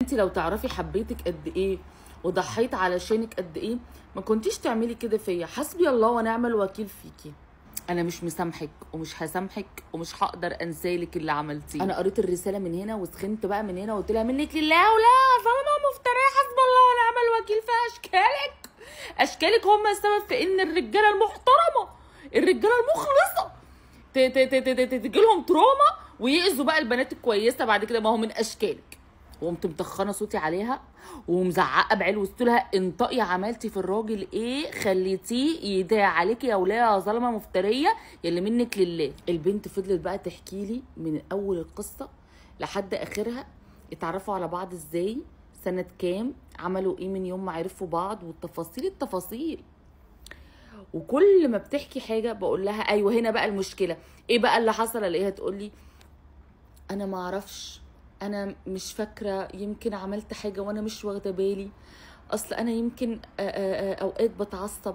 انت لو تعرفي حبيتك قد ايه وضحيت علشانك قد ايه ما كنتيش تعملي كده فيا. حسبي الله ونعم الوكيل فيكي. انا مش مسامحك ومش هسامحك ومش هقدر انسالك اللي عملتيه. انا قريت الرساله من هنا وسخنت بقى من هنا وقلت لها منك لله ولا ظلمه مفتريه. حسب الله ونعم الوكيل في اشكالك هم السبب في ان الرجاله المحترمه الرجاله المخلصه تجي لهم تروما ويأذوا بقى البنات الكويسه بعد كده. ما هو من اشكالك. وقمت مطخنه صوتي عليها ومزعقه بعلو وقلت لها انطقي، عملتي في الراجل ايه؟ خليتيه يدعي عليكي يا وليه يا ظلمه مفتريه يلي منك لله. البنت فضلت بقى تحكي لي من اول القصه لحد اخرها، اتعرفوا على بعض ازاي، سنه كام، عملوا ايه من يوم ما عرفوا بعض، والتفاصيل. وكل ما بتحكي حاجه بقول لها ايوه هنا بقى المشكله، ايه بقى اللي حصل؟ الاقيها تقول لي انا ما اعرفش، انا مش فاكره، يمكن عملت حاجه وانا مش واخده بالي، اصل انا يمكن اوقات بتعصب،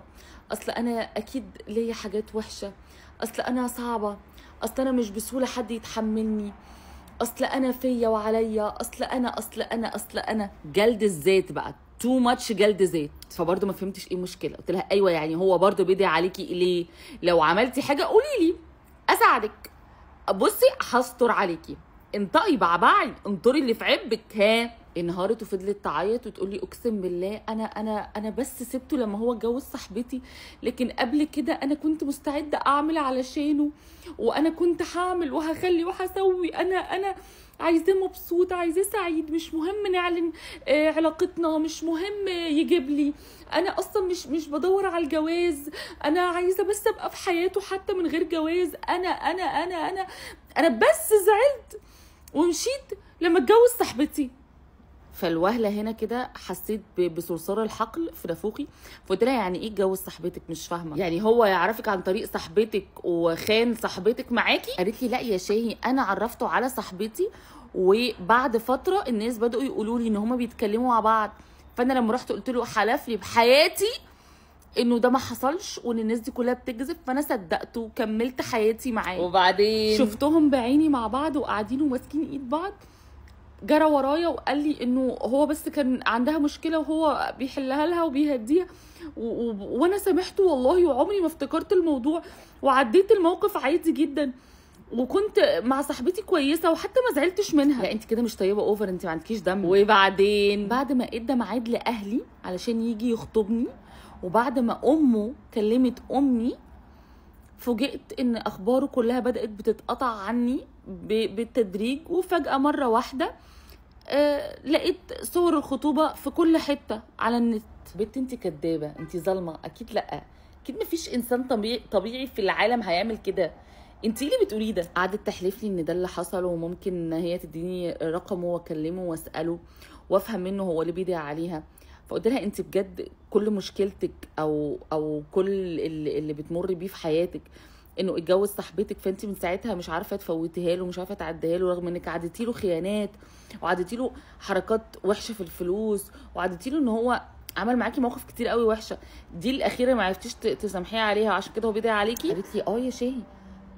اصل انا اكيد ليا حاجات وحشه، اصل انا صعبه، اصل انا مش بسهوله حد يتحملني، اصل انا فيا وعليا، اصل انا جلد الذات بقى تو ماتش جلد ذات. فبرضه ما فهمتش ايه المشكله. قلت لها ايوه يعني هو برضه بيدعي عليكي ليه؟ لو عملتي حاجه قولي لي اساعدك، بصي هستر عليكي، انطقي بعبعي، انطري اللي في عبك. ها انهارت وفضلت تعيط وتقول لي اقسم بالله انا بس سبته لما هو اتجوز صاحبتي، لكن قبل كده انا كنت مستعده اعمل علشانه، وانا كنت هعمل وهخلي وهسوي، انا عايزاه مبسوط، عايزاه سعيد، مش مهم نعلن علاقتنا، مش مهم يجيب لي، انا اصلا مش بدور على الجواز، انا عايزه بس ابقى في حياته حتى من غير جواز، انا بس زعلت ومشيت لما اتجوز صاحبتي. فالوهله هنا كده حسيت بصرصار الحقل في نافوخي. فقلت لها يعني ايه اتجوز صاحبتك؟ مش فاهمه. يعني هو يعرفك عن طريق صاحبتك وخان صاحبتك معاكي؟ قالت لي لا يا شاهي، انا عرفته على صاحبتي وبعد فتره الناس بداوا يقولوا لي ان هما بيتكلموا مع بعض، فانا لما رحت قلت له حلف لي بحياتي انه ده ما حصلش وان الناس دي كلها بتكذب، فانا صدقته وكملت حياتي معاه. وبعدين شفتهم بعيني مع بعض وقاعدين وماسكين ايد بعض، جرى ورايا وقال لي انه هو بس كان عندها مشكله وهو بيحلها لها وبيهديها، وانا سامحته والله وعمري ما افتكرت الموضوع وعديت الموقف عادي جدا، وكنت مع صاحبتي كويسه وحتى ما زعلتش منها. لا انت كده مش طيبه اوفر، انت ما عندكيش دم. وبعدين بعد ما ادى ميعاد لاهلي علشان يجي يخطبني، وبعد ما امه كلمت امي، فوجئت ان اخباره كلها بدات بتتقطع عني بالتدريج، وفجاه مره واحده لقيت صور الخطوبه في كل حته على النت. بنت انت كدابه، انت ظالمه، اكيد لا، اكيد مفيش انسان طبيعي في العالم هيعمل كده، انت ايه اللي بتقوليه ده؟ قعدت تحلف لي ان ده اللي حصل، وممكن هي تديني رقمه واكلمه واساله وافهم منه هو اللي بيدعي عليها. فقلت لها انت بجد كل مشكلتك او كل اللي بتمر بيه في حياتك انه اتجوز صاحبتك، فانت من ساعتها مش عارفه تفوتيها له، مش عارفه تعديها له، رغم انك عديتي له خيانات وعديتي له حركات وحشه في الفلوس، وعديتي له ان هو عمل معاكي مواقف كتير قوي وحشه، دي الاخيره ما عرفتيش تسامحيه عليها عشان كده هو بيدعي عليكي. قالت لي يا شاهي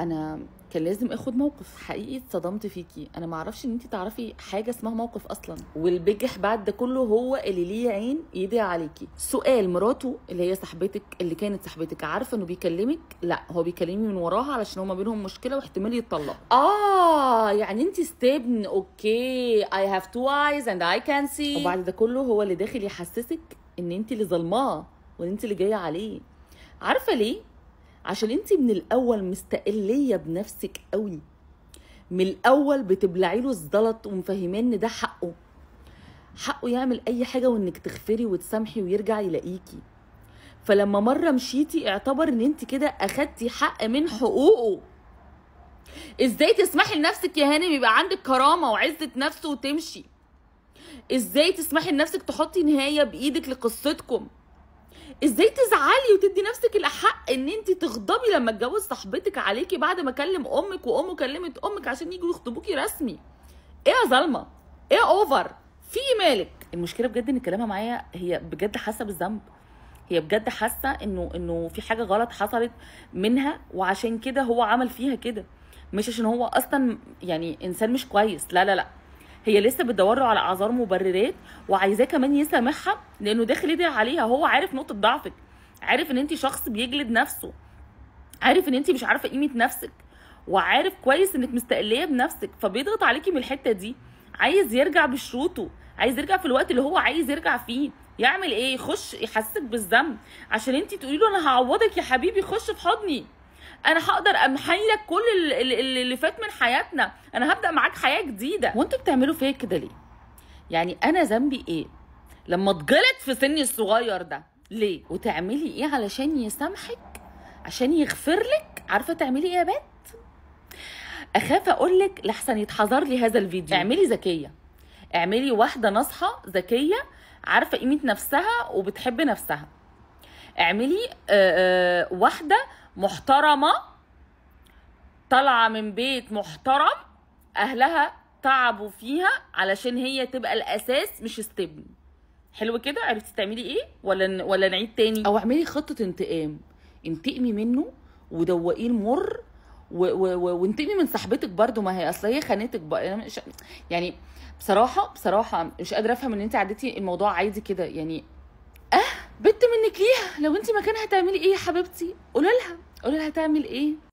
انا كان لازم اخد موقف، حقيقي اتصدمت فيكي، انا ما اعرفش ان انت تعرفي حاجه اسمها موقف اصلا، والبجح بعد ده كله هو اللي ليه عين يدعي عليكي. سؤال مراته اللي هي صاحبتك اللي كانت صاحبتك عارفه انه بيكلمك؟ لا هو بيكلمني من وراها علشان هما بينهم مشكله واحتمال يتطلقوا. يعني انت استبن، اوكي I have two eyes and I can see. وبعد ده كله هو اللي داخل يحسسك ان انت اللي ظلماه وان انت اللي جايه عليه. عارفه ليه؟ عشان انت من الاول مستقليه بنفسك قوي، من الاول بتبلعي له الزلط ومفهماه ان ده حقه يعمل اي حاجه وانك تغفري وتسامحي ويرجع يلاقيكي. فلما مره مشيتي اعتبر ان انت كده اخدتي حق من حقوقه. ازاي تسمحي لنفسك يا هانم يبقى عندك كرامه وعزه نفس وتمشي؟ ازاي تسمحي لنفسك تحطي نهايه بايدك لقصتكم؟ ازاي تزعلي وتدي نفسك الحق ان انت تغضبي لما اتجوز صاحبتك عليكي بعد ما كلم امك وامه كلمت امك عشان يجوا يخطبوكي رسمي؟ ايه يا ظلمه؟ ايه اوفر؟ في مالك؟ المشكله بجد ان كلامها معايا هي بجد حاسه بالذنب، هي بجد حاسه انه في حاجه غلط حصلت منها وعشان كده هو عمل فيها كده، مش عشان هو اصلا يعني انسان مش كويس، لا لا لا، هي لسه بتدور له على اعذار مبررات، وعايزاه كمان يسامحها لانه داخل يدعي عليها. هو عارف نقطه ضعفك، عارف ان انت شخص بيجلد نفسه، عارف ان انت مش عارفه قيمه نفسك، وعارف كويس انك مستقليه بنفسك، فبيضغط عليكي من الحته دي. عايز يرجع بشروطه، عايز يرجع في الوقت اللي هو عايز يرجع فيه. يعمل ايه؟ يخش يحسسك بالذنب عشان انت تقولي له انا هعوضك يا حبيبي، خش في حضني، انا هقدر امحي لك كل اللي فات من حياتنا، انا هبدا معاك حياه جديده. وانتوا بتعملوا فيا كده ليه؟ يعني انا ذنبي ايه لما اتجلط في سني الصغير ده؟ ليه؟ وتعملي ايه علشان يسامحك، عشان يغفر لك؟ عارفه تعملي ايه يا بنت؟ اخاف اقول لك لحسن يتحذر لي هذا الفيديو. اعملي ذكيه، اعملي واحده ناصحه ذكيه عارفه قيمه نفسها وبتحب نفسها. اعملي واحده محترمه طالعه من بيت محترم اهلها تعبوا فيها علشان هي تبقى الاساس مش استبن. حلو كده؟ عرفتي تعملي ايه ولا نعيد تاني؟ او اعملي خطه انتقام، انتقمي منه ودوقيه المر، وانتقمي من صاحبتك برضو، ما هي اصل هي خانتك بقى. يعني بصراحه مش قادره افهم ان انت عديتي الموضوع عادي كده. يعني بنت منك ليها، لو انت مكانها هتعملي ايه يا حبيبتي؟ قولي لها تعمل ايه.